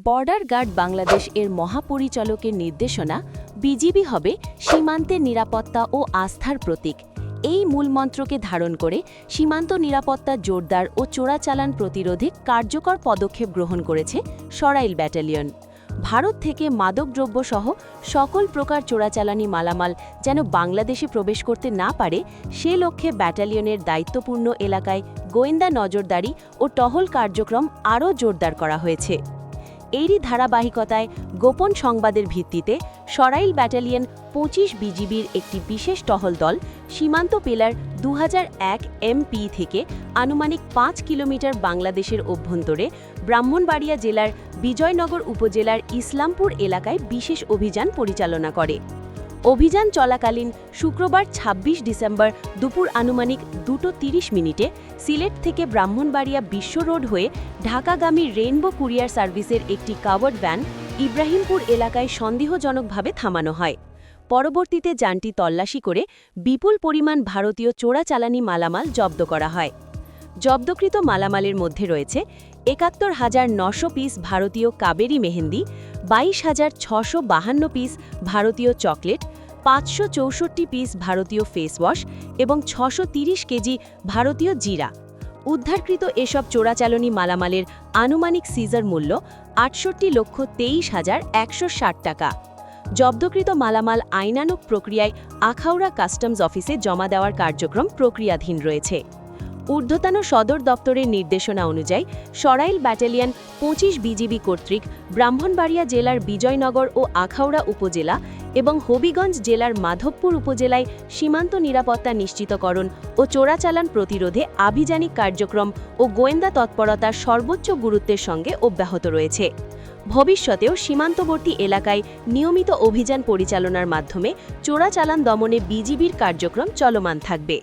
Border guard Bangladesh এর মহাপরিচালকের নির্দেশনা BGB হবে সীমান্তের নিরাপত্তা ও আস্থার প্রতীক। এই মূলমন্ত্রকে ধারণ করে সীমান্ত নিরাপত্তা জোরদার ও চোরাচালান প্রতিরোধে কার্যকর পদক্ষেপ গ্রহণ করেছে সরাইল ব্যাটালিয়ন। ভারত থেকে মাদকদ্রব্য সহ সকল প্রকার চোরাচালানি মালামাল যেন বাংলাদেশে প্রবেশ করতে না পারে সে লক্ষ্যে ব্যাটালিয়নের দায়িত্বপূর্ণ এলাকায় গোয়েন্দা নজরদারি ও টহল কার্যক্রম আরও জোরদার করা হয়েছে। এরই ধারাবাহিকতায় গোপন সংবাদের ভিত্তিতে সরাইল ব্যাটালিয়ন ২৫ বিজিবির একটি বিশেষ টহল দল সীমান্ত পিলার ২০০১ এমপি থেকে আনুমানিক ৫ কিলোমিটার বাংলাদেশের অভ্যন্তরে ব্রাহ্মণবাড়িয়া জেলার বিজয়নগর উপজেলার ইসলামপুর এলাকায় বিশেষ অভিযান পরিচালনা করে। অভিযান চলাকালীন শুক্রবার ২৬ ডিসেম্বর দুপুর আনুমানিক ২:৩০ সিলেট থেকে ব্রাহ্মণবাড়িয়া বিশ্ব রোড হয়ে ঢাকাগামী রেইনবো কুরিয়ার সার্ভিসের একটি কাভার্ড ভ্যান ইব্রাহিমপুর এলাকায় সন্দেহজনকভাবে থামানো হয়। পরবর্তীতে যানটি তল্লাশি করে বিপুল পরিমাণ ভারতীয় চোরাচালানি মালামাল জব্দ করা হয়। জব্দকৃত মালামালের মধ্যে রয়েছে ৭১,৯০০ পিস ভারতীয় কাবেরী মেহেন্দি, ২২,৬৫২ পিস ভারতীয় চকলেট, ৫৬৪ পিস ভারতীয় ফেস ওয়াশ এবং ৬৩০ কেজি ভারতীয় জিরা। উদ্ধারকৃত এসব চোরাচালানি মালামালের আনুমানিক সিজার মূল্য ৬৮,২৩,১৬০ টাকা। জব্দকৃত মালামাল আইনানুগ প্রক্রিয়ায় আখাউড়া কাস্টমস অফিসে জমা দেওয়ার কার্যক্রম প্রক্রিয়াধীন রয়েছে। ঊর্ধ্বতন সদর দপ্তরের নির্দেশনা অনুযায়ী সরাইল ব্যাটালিয়ন ২৫ বিজিবি কর্তৃক ব্রাহ্মণবাড়িয়া জেলার বিজয়নগর ও আখাউড়া উপজেলা এবং হবিগঞ্জ জেলার মাধবপুর উপজেলায় সীমান্ত নিরাপত্তা নিশ্চিতকরণ ও চোরাচালান প্রতিরোধে আভিযানিক কার্যক্রম ও গোয়েন্দা তৎপরতা সর্বোচ্চ গুরুত্বের সঙ্গে অব্যাহত রয়েছে। ভবিষ্যতেও সীমান্তবর্তী এলাকায় নিয়মিত অভিযান পরিচালনার মাধ্যমে চোরাচালান দমনে বিজিবির কার্যক্রম চলমান থাকবে।